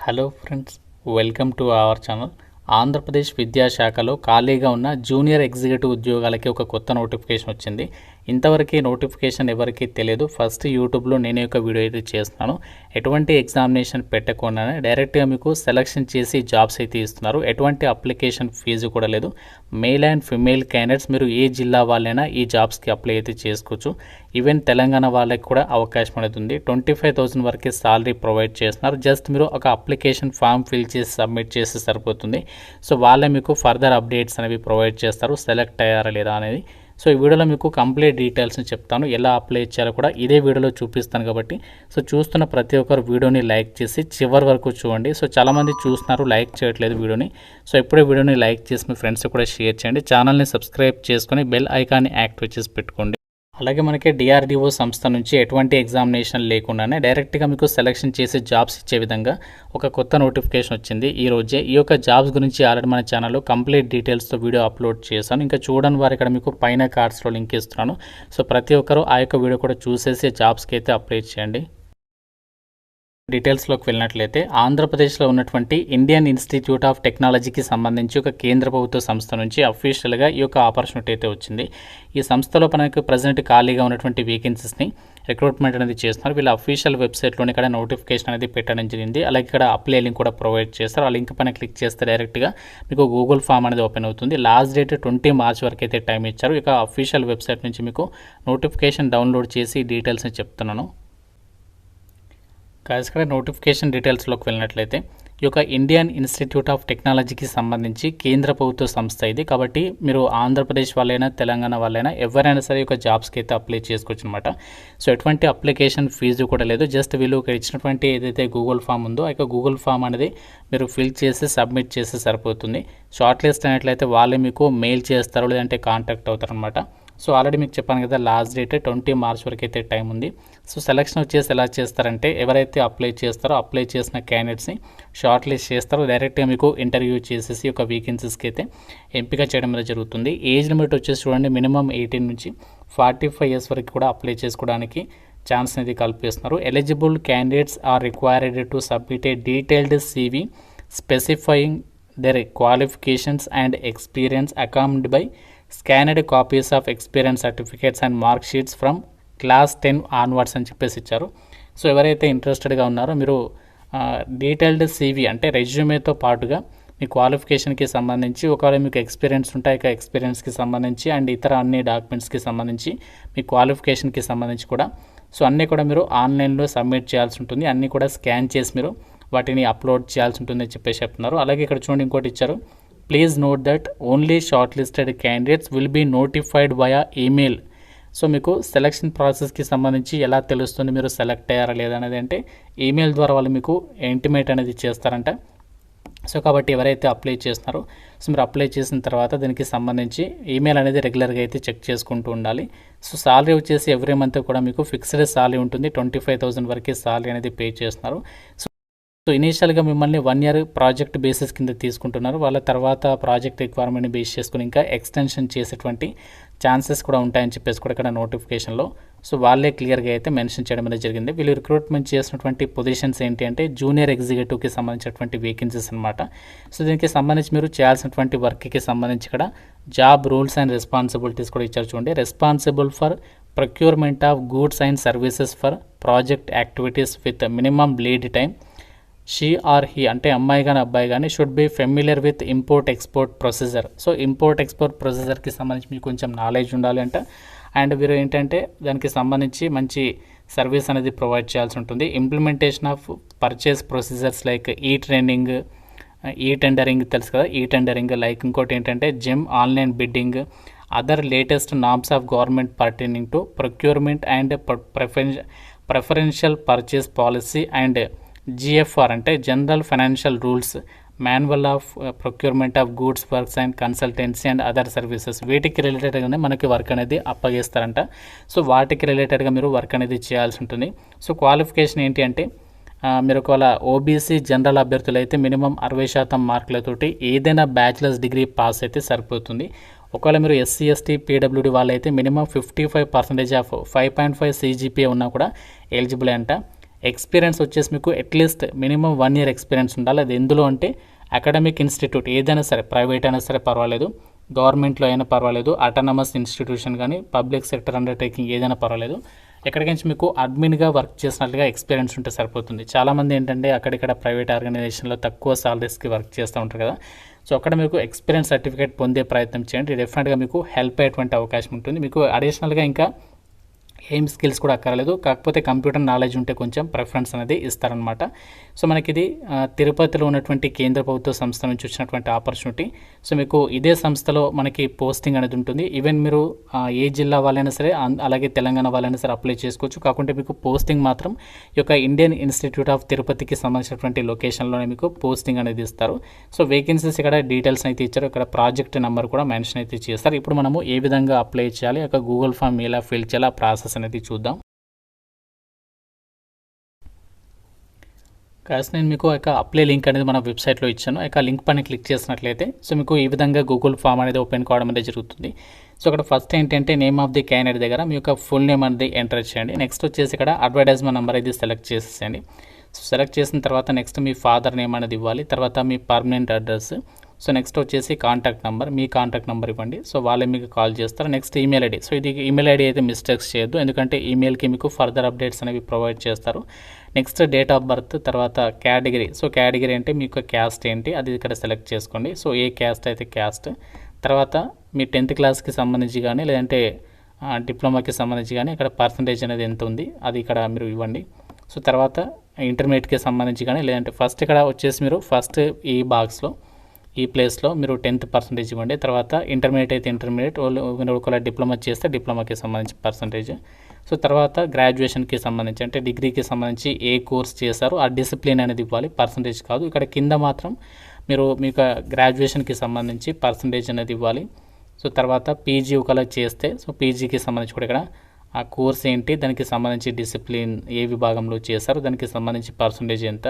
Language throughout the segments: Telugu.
Hello friends, welcome to our channel. Andhra Pradesh విద్యాశాఖలో ఖాళీగా ఉన్న జూనియర్ ఎగ్జిక్యూటివ్ ఉద్యోగాలకి ఒక కొత్త నోటిఫికేషన్ వచ్చింది. ఇంతవరకు నోటిఫికేషన్ ఎవరికి తెలియదు. ఫస్ట్ యూట్యూబ్లో నేను ఒక వీడియో అయితే చేస్తున్నాను. ఎటువంటి ఎగ్జామినేషన్ పెట్టకుండానే డైరెక్ట్గా మీకు సెలెక్షన్ చేసి జాబ్స్ అయితే ఇస్తున్నారు. ఎటువంటి అప్లికేషన్ ఫీజు కూడా లేదు. మేల్ అండ్ ఫిమేల్ క్యాండిడేట్స్ మీరు ఏ జిల్లా వాళ్ళైనా ఈ జాబ్స్కి అప్లై అయితే చేసుకోవచ్చు. ఈవెన్ తెలంగాణ వాళ్ళకి కూడా అవకాశం అనేది ఉంది. 25,000 వరకు సాలరీ ప్రొవైడ్ చేస్తున్నారు. జస్ట్ మీరు ఒక అప్లికేషన్ ఫామ్ ఫిల్ చేసి సబ్మిట్ చేస్తే సరిపోతుంది. సో వాళ్ళే మీకు ఫర్దర్ అప్డేట్స్ అనేవి ప్రొవైడ్ చేస్తారు, సెలెక్ట్ అయ్యారా లేదా అనేది. సో ఈ వీడియోలో మీకు కంప్లీట్ డీటెయిల్స్ని చెప్తాను, ఎలా అప్లై చేయాలో కూడా ఇదే వీడియోలో చూపిస్తాను. కాబట్టి సో చూస్తున్న ప్రతి ఒక్కరు వీడియోని లైక్ చేసి చివరి వరకు చూడండి. సో చాలామంది చూస్తున్నారు, లైక్ చేయట్లేదు వీడియోని. సో ఇప్పుడే వీడియోని లైక్ చేసి మీ ఫ్రెండ్స్ కూడా షేర్ చేయండి. ఛానల్ని సబ్స్క్రైబ్ చేసుకొని బెల్ ఐకాన్ని యాక్టివేట్ చేసి పెట్టుకోండి. అలాగే మనకి డిఆర్డిఓ సంస్థ నుంచి ఎటువంటి ఎగ్జామినేషన్ లేకుండానే డైరెక్ట్గా మీకు సెలెక్షన్ చేసి జాబ్స్ ఇచ్చే విధంగా ఒక కొత్త నోటిఫికేషన్ వచ్చింది ఈ రోజే. ఈ యొక్క జాబ్స్ గురించి ఆల్రెడీ మన ఛానల్లో కంప్లీట్ డీటెయిల్స్తో వీడియో అప్లోడ్ చేశాను. ఇంకా చూడని వారు ఇక్కడ మీకు పైన కార్డ్స్లో లింక్ ఇస్తున్నాను. సో ప్రతి ఒక్కరూ ఆ యొక్క వీడియో కూడా చూసేసి జాబ్స్కి అయితే అప్లై చేయండి. డీటెయిల్స్లోకి వెళ్ళినట్లయితే ఆంధ్రప్రదేశ్లో ఉన్నటువంటి ఇండియన్ ఇన్స్టిట్యూట్ ఆఫ్ టెక్నాలజీకి సంబంధించి ఒక కేంద్ర ప్రభుత్వ సంస్థ నుంచి అఫీషియల్గా ఈ యొక్క ఆపర్చునిటీ అయితే వచ్చింది. ఈ సంస్థలో మనకు ప్రజెంట్ ఖాళీగా ఉన్నటువంటి వేకెన్సీస్ని రిక్రూట్మెంట్ అనేది చేస్తున్నారు. వీళ్ళ అఫీషియల్ వెబ్సైట్లోనే ఇక్కడ నోటిఫికేషన్ అనేది పెట్టడం జరిగింది. అలాగే ఇక్కడ అప్లై లింక్ కూడా ప్రొవైడ్ చేస్తారు. ఆ లింక్ పైన క్లిక్ చేస్తే డైరెక్ట్గా మీకు గూగుల్ ఫామ్ అనేది ఓపెన్ అవుతుంది. లాస్ట్ డేట్ 20 మార్చ్ వరకు అయితే టైం ఇచ్చారు. ఇక అఫీషియల్ వెబ్సైట్ నుంచి మీకు నోటిఫికేషన్ డౌన్లోడ్ చేసి డీటెయిల్స్ని చెప్తున్నాను. ఇక్కడ నోటిఫికేషన్ డీటెయిల్స్లోకి వెళ్ళినట్లయితే ఈ యొక్క ఇండియన్ ఇన్స్టిట్యూట్ ఆఫ్ టెక్నాలజీకి సంబంధించి కేంద్ర ప్రభుత్వ సంస్థ ఇది. కాబట్టి మీరు ఆంధ్రప్రదేశ్ వాళ్ళైనా తెలంగాణ వాళ్ళైనా ఎవరైనా సరే ఈ యొక్క జాబ్స్కి అయితే అప్లై చేసుకోవచ్చు అనమాట. సో ఎటువంటి అప్లికేషన్ ఫీజు కూడా లేదు. జస్ట్ వీళ్ళు ఇచ్చినటువంటి ఏదైతే గూగుల్ ఫామ్ ఉందో ఆ యొక్క గూగుల్ ఫామ్ అనేది మీరు ఫిల్ చేసి సబ్మిట్ చేస్తే సరిపోతుంది. షార్ట్ లిస్ట్ అయినట్లయితే వాళ్ళే మీకు మెయిల్ చేస్తారు, లేదంటే కాంటాక్ట్ అవుతారు అనమాట. సో ఆల్రెడీ మీకు చెప్పాను కదా, లాస్ట్ డేట్ 20 మార్చ్ వరకు అయితే టైం ఉంది. సో సెలక్షన్ వచ్చేసి ఎలా చేస్తారంటే ఎవరైతే అప్లై చేస్తారో అప్లై చేసిన క్యాండిడేట్స్ని షార్ట్ లిస్ట్ చేస్తారో డైరెక్ట్గా మీకు ఇంటర్వ్యూ చేసేసి ఒక వేకెన్సీస్కి అయితే ఎంపిక చేయడం అనేది జరుగుతుంది. ఏజ్ లిమిట్ వచ్చేసి చూడండి, మినిమం 18 నుంచి 45 ఇయర్స్ వరకు కూడా అప్లై చేసుకోవడానికి ఛాన్స్ అనేది కల్పిస్తున్నారు. Eligible candidates are required to submit a detailed CV specifying their qualifications and experience accompanied by scanned copies of experience certificates and mark sheets from class 10 onwards అని చెప్పేసి ఇచ్చారు. సో ఎవరైతే ఇంట్రెస్టెడ్గా ఉన్నారో మీరు డీటెయిల్డ్ CV అంటే రెజ్యూమేతో పాటుగా మీ క్వాలిఫికేషన్కి సంబంధించి, ఒకవేళ మీకు ఎక్స్పీరియన్స్ ఉంటాయి ఎక్స్పీరియన్స్కి సంబంధించి అండ్ ఇతర అన్ని డాక్యుమెంట్స్కి సంబంధించి మీ క్వాలిఫికేషన్కి సంబంధించి కూడా సో అన్నీ కూడా మీరు ఆన్లైన్లో సబ్మిట్ చేయాల్సి ఉంటుంది. అన్నీ కూడా స్కాన్ చేసి మీరు వాటిని అప్లోడ్ చేయాల్సి ఉంటుందని చెప్పేసి చెప్తున్నారు. అలాగే ఇక్కడ చూడండి ఇంకోటి ఇచ్చారు, please note that only shortlisted candidates will be notified via email. So మీకు సెలక్షన్ ప్రాసెస్కి సంబంధించి ఎలా తెలుస్తుంది మీరు సెలెక్ట్ అయ్యారా లేదా అనేది అంటే ఈమెయిల్ ద్వారా వాళ్ళు మీకు ఇంటిమేట్ అనేది చేస్తారంట. సో కాబట్టి ఎవరైతే అప్లై చేస్తున్నారో సో మీరు అప్లై చేసిన తర్వాత దీనికి సంబంధించి ఈమెయిల్ అనేది రెగ్యులర్గా అయితే చెక్ చేసుకుంటూ ఉండాలి. సో సాలరీ వచ్చేసి ఎవ్రీ మంత్ కూడా మీకు ఫిక్స్డ్ సాలరీ ఉంటుంది. 25,000 వరకు సాలరీ అనేది పే చేస్తున్నారు. సో ఇనీషియల్గా మిమ్మల్ని 1 year ప్రాజెక్ట్ బేసిస్ కింద తీసుకుంటున్నారు. వాళ్ళ తర్వాత ప్రాజెక్ట్ రిక్వైర్మెంట్ని బేస్ చేసుకుని ఇంకా ఎక్స్టెన్షన్ చేసేటువంటి ఛాన్సెస్ కూడా ఉంటాయని చెప్పేసి కూడా ఇక్కడ నోటిఫికేషన్లో సో వాళ్ళే క్లియర్గా అయితే మెన్షన్ చేయడం అనేది జరిగింది. వీళ్ళు రిక్రూట్మెంట్ చేసినటువంటి పొజిషన్స్ ఏంటి అంటే జూనియర్ ఎగ్జిక్యూటివ్కి సంబంధించినటువంటి వేకెన్సీస్ అనమాట. సో దీనికి సంబంధించి మీరు చేయాల్సినటువంటి వర్క్కి సంబంధించి ఇక్కడ జాబ్ రూల్స్ అండ్ రెస్పాన్సిబిలిటీస్ కూడా ఇచ్చారు చూడండి. Responsible for procurement of goods and services for project activities with minimum lead time. She or he అంటే అమ్మాయి కానీ అబ్బాయి కానీ should be familiar with import export procedure. So import export ప్రొసీజర్కి సంబంధించి మీకు కొంచెం నాలెడ్జ్ ఉండాలి అంట. అండ్ మీరు ఏంటంటే దానికి సంబంధించి మంచి సర్వీస్ అనేది ప్రొవైడ్ చేయాల్సి ఉంటుంది. Implementation of purchase procedures like ఈ ట్రైనింగ్, ఈ టెండరింగ్ తెలుసు కదా, ఈ టెండరింగ్ లైక్ ఇంకోటి ఏంటంటే gem online bidding, other latest norms of government pertaining to procurement and preferential purchase policy and GFR అంటే general financial rules, manual of procurement of goods works and consultancy and other services. వీటికి రిలేటెడ్గానే మనకి వర్క్ అనేది అప్పగిస్తారంట. సో వాటికి రిలేటెడ్గా మీరు వర్క్ అనేది చేయాల్సి ఉంటుంది. సో క్వాలిఫికేషన్ ఏంటి అంటే మీరు ఒకవేళ OBC జనరల్ అభ్యర్థులు అయితే మినిమం 60% మార్కులతోటి ఏదైనా బ్యాచిలర్స్ డిగ్రీ పాస్ అయితే సరిపోతుంది. ఒకవేళ మీరు SC ST PWD వాళ్ళైతే మినిమం 55% ఆఫ్ 5.5 CGPA ఉన్నా కూడా ఎలిజిబుల్ అంట. ఎక్స్పీరియన్స్ వచ్చేసి మీకు అట్లీస్ట్ మినిమం 1 ఇయర్ ఎక్స్పీరియన్స్ ఉండాలి. అది ఎందులో అంటే అకాడమిక్ ఇన్స్టిట్యూట్ ఏదైనా సరే, ప్రైవేట్ అయినా సరే పర్వాలేదు, గవర్నమెంట్లో అయినా పర్వాలేదు, అటానమస్ ఇన్స్టిట్యూషన్ కానీ పబ్లిక్ సెక్టర్ అండర్టేకింగ్ ఏదైనా పర్వాలేదు, ఎక్కడికి మీకు అడ్మిన్గా వర్క్ చేసినట్లుగా ఎక్స్పీరియన్స్ ఉంటే సరిపోతుంది. చాలామంది ఏంటంటే అక్కడిక్కడ ప్రైవేట్ ఆర్గనైజేషన్లో తక్కువ సాలరీస్కి వర్క్ చేస్తూ ఉంటారు కదా. సో అక్కడ మీకు ఎక్స్పీరియన్స్ సర్టిఫికేట్ పొందే ప్రయత్నం చేయండి. డెఫినెట్గా మీకు హెల్ప్ అయ్యేటువంటి అవకాశం ఉంటుంది. మీకు అడిషనల్గా ఇంకా ఏం స్కిల్స్ కూడా అక్కర్లేదు, కాకపోతే కంప్యూటర్ నాలెడ్జ్ ఉంటే కొంచెం ప్రిఫరెన్స్ అనేది ఇస్తారనమాట. సో మనకి ఇది తిరుపతిలో ఉన్నటువంటి కేంద్ర ప్రభుత్వ సంస్థ నుంచి వచ్చినటువంటి ఆపర్చునిటీ. సో మీకు ఇదే సంస్థలో మనకి పోస్టింగ్ అనేది ఉంటుంది. ఈవెన్ మీరు ఏ జిల్లా వాళ్ళైనా సరే, అలాగే తెలంగాణ వాళ్ళైనా సరే అప్లై చేసుకోవచ్చు. కాకుంటే మీకు పోస్టింగ్ మాత్రం ఈ యొక్క ఇండియన్ ఇన్స్టిట్యూట్ ఆఫ్ తిరుపతికి సంబంధించినటువంటి లొకేషన్లోనే మీకు పోస్టింగ్ అనేది ఇస్తారు. సో వేకెన్సీస్ ఇక్కడ డీటెయిల్స్ అయితే ఇచ్చారు, ఇక్కడ ప్రాజెక్ట్ నెంబర్ కూడా మెన్షన్ అయితే చేస్తారు. ఇప్పుడు మనము ఏ విధంగా అప్లై చేయాలి, ఒక గూగుల్ ఫామ్ ఎలా ఫిల్ చేయాలి, ఆ ప్రాసెస్ అనేది చూద్దాం. కాస్త నేను మీకు ఒక అప్లై లింక్ అనేది మన వెబ్సైట్లో ఇచ్చాను. ఇక లింక్ పైన క్లిక్ చేసినట్లయితే సో మీకు ఈ విధంగా గూగుల్ ఫామ్ అనేది ఓపెన్ కావడం అనేది జరుగుతుంది. సో అక్కడ ఫస్ట్ ఏంటంటే నేమ్ ఆఫ్ ది క్యాండిడేట్ దగ్గర మీ యొక్క ఫుల్ నేమ్ అనేది ఎంటర్ చేయండి. నెక్స్ట్ వచ్చేసి ఇక్కడ అడ్వర్టైజ్మెంట్ నెంబర్ అనేది సెలెక్ట్ చేసేయండి. సో సెలెక్ట్ చేసిన తర్వాత నెక్స్ట్ మీ ఫాదర్ నేమ్ అనేది ఇవ్వాలి, తర్వాత మీ పర్మనెంట్ అడ్రస్. సో నెక్స్ట్ వచ్చేసి కాంటాక్ట్ నెంబర్, మీ కాంటాక్ట్ నెంబర్ ఇవ్వండి. సో వాళ్ళే మీకు కాల్ చేస్తారు. Next email ID. సో ఇది ఈమెయిల్ ఐడి అయితే మిస్టేక్స్ చేయొద్దు, ఎందుకంటే ఈమెయిల్కి మీకు ఫర్దర్ అప్డేట్స్ అనేవి ప్రొవైడ్ చేస్తారు. నెక్స్ట్ డేట్ ఆఫ్ బర్త్, తర్వాత కేటగిరీ. సో కేటగిరీ అంటే మీకు క్యాస్ట్ ఏంటి అది ఇక్కడ సెలెక్ట్ చేసుకోండి. సో ఏ క్యాస్ట్ అయితే క్యాస్ట్, తర్వాత మీ 10th క్లాస్కి సంబంధించి కానీ లేదంటే డిప్లొమాకి సంబంధించి కానీ ఇక్కడ పర్సంటేజ్ అనేది ఎంత ఉంది అది ఇక్కడ మీరు ఇవ్వండి. సో తర్వాత ఇంటర్మీడియట్కి సంబంధించి కానీ లేదంటే ఫస్ట్ ఇక్కడ వచ్చేసి మీరు ఫస్ట్ ఈ బాక్స్లో ఈ ప్లేస్లో మీరు 10% ఇవ్వండి. తర్వాత ఇంటర్మీడియట్ అయితే ఇంటర్మీడియట్, మీరు ఒకవేళ డిప్లొమా చేస్తే డిప్లొమాకి సంబంధించి పర్సంటేజ్. సో తర్వాత గ్రాడ్యుయేషన్కి సంబంధించి అంటే డిగ్రీకి సంబంధించి ఏ కోర్స్ చేశారో ఆ డిసిప్లిన్ అనేది ఇవ్వాలి, పర్సంటేజ్ కాదు. ఇక్కడ కింద మాత్రం మీరు మీకు గ్రాడ్యుయేషన్కి సంబంధించి పర్సంటేజ్ అనేది ఇవ్వాలి. సో తర్వాత పీజీ ఒకవేళ చేస్తే సో పీజీకి సంబంధించి కూడా ఇక్కడ ఆ కోర్స్ ఏంటి, దానికి సంబంధించి డిసిప్లిన్ ఏ విభాగంలో చేశారో దానికి సంబంధించి పర్సంటేజ్ ఎంత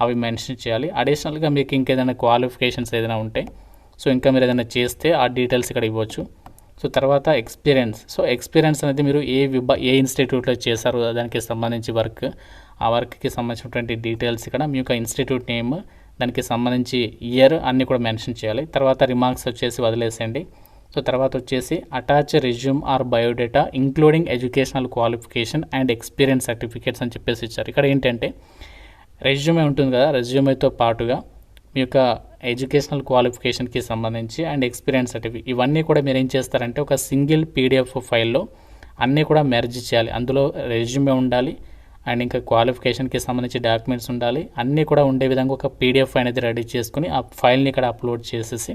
అవి మెన్షన్ చేయాలి. అడిషనల్గా మీకు ఇంకేదైనా క్వాలిఫికేషన్స్ ఏదైనా ఉంటే సో ఇంకా మీరు ఏదైనా చేస్తే ఆ డీటెయిల్స్ ఇక్కడ ఇవ్వచ్చు. సో తర్వాత ఎక్స్పీరియన్స్. సో ఎక్స్పీరియన్స్ అనేది మీరు ఏ ఇన్స్టిట్యూట్లో చేశారో దానికి సంబంధించి వర్క్, ఆ వర్క్కి సంబంధించినటువంటి డీటెయిల్స్ ఇక్కడ మీ యొక్క ఇన్స్టిట్యూట్ నేమ్, దానికి సంబంధించి ఇయర్ అన్నీ కూడా మెన్షన్ చేయాలి. తర్వాత రిమార్క్స్ వచ్చేసి వదిలేసేయండి. సో తర్వాత వచ్చేసి attach resume or biodata including educational qualification and experience certificates అని చెప్పేసి ఇచ్చారు. ఇక్కడ ఏంటంటే రెజ్యూమే ఉంటుంది కదా, రెజ్యూమేతో పాటుగా మీ యొక్క ఎడ్యుకేషనల్ క్వాలిఫికేషన్కి సంబంధించి అండ్ ఎక్స్పీరియన్స్ సర్టిఫికేట్ ఇవన్నీ కూడా మీరు ఏం చేస్తారంటే ఒక సింగిల్ PDF ఫైల్లో అన్నీ కూడా మెర్జ్ చేయాలి. అందులో రెజ్యూమే ఉండాలి అండ్ ఇంకా క్వాలిఫికేషన్కి సంబంధించి డాక్యుమెంట్స్ ఉండాలి, అన్నీ కూడా ఉండే విధంగా ఒక PDF అనేది రెడీ చేసుకుని ఆ ఫైల్ని ఇక్కడ అప్లోడ్ చేసేసి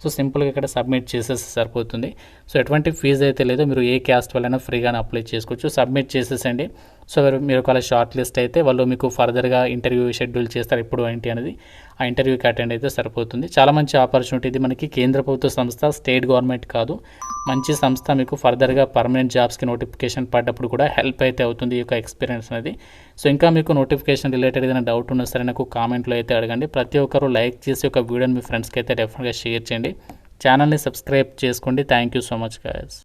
సో సింపుల్గా ఇక్కడ సబ్మిట్ చేసేసి సరిపోతుంది. సో ఎటువంటి ఫీజు అయితే లేదో, మీరు ఏ క్యాస్ట్ వల్లైనా ఫ్రీగానే అప్లై చేసుకోవచ్చు. సబ్మిట్ చేసేసండి. సో మీరు ఒకవేళ షార్ట్ లిస్ట్ అయితే వాళ్ళు మీకు ఫర్దర్గా ఇంటర్వ్యూ షెడ్యూల్ చేస్తారు, ఎప్పుడు ఏంటి అనేది ఆ ఇంటర్వ్యూకి అటెండ్ అయితే సరిపోతుంది. చాలా మంచి ఆపర్చునిటీ ఇది. మనకి కేంద్ర ప్రభుత్వ సంస్థ, స్టేట్ గవర్నమెంట్ కాదు, మంచి సంస్థ. మీకు ఫర్దర్గా పర్మనెంట్ జాబ్స్కి నోటిఫికేషన్ పడ్డప్పుడు కూడా హెల్ప్ అయితే అవుతుంది ఈ యొక్క ఎక్స్పీరియన్స్ అనేది. సో ఇంకా మీకు నోటిఫికేషన్ రిలేటెడ్ ఏదైనా డౌట్ ఉన్నా సరే నాకు కామెంట్లో అయితే అడగండి. ప్రతి ఒక్కరు లైక్ చేసి ఒక వీడియోని మీ ఫ్రెండ్స్కి అయితే డెఫినెట్గా షేర్ చేయండి. ఛానల్ని సబ్స్క్రైబ్ చేసుకోండి. Thank you so much guys.